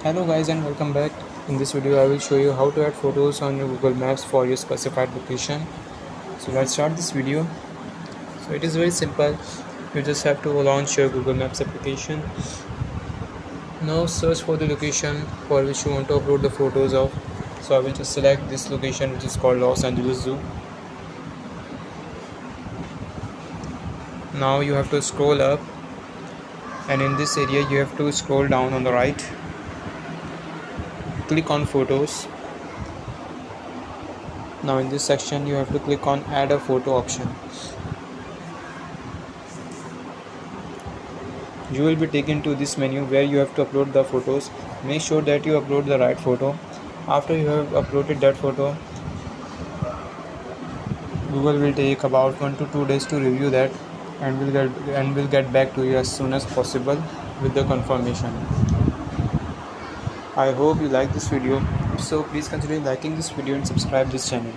Hello guys and welcome back. In this video I will show you how to add photos on your Google Maps for your specified location. So let's start this video. So it is very simple. You just have to launch your Google Maps application. Now search for the location for which you want to upload the photos of. So I will just select this location, which is called Los Angeles Zoo. Now you have to scroll up, and in this area you have to scroll down on the right. Click on photos. Now in this section you have to click on add a photo option. You will be taken to this menu where you have to upload the photos. Make sure that you upload the right photo. After you have uploaded that photo, Google will take about 1 to 2 days to review that and will get back to you as soon as possible with the confirmation. I hope you like this video. If so, please consider liking this video and subscribe this channel.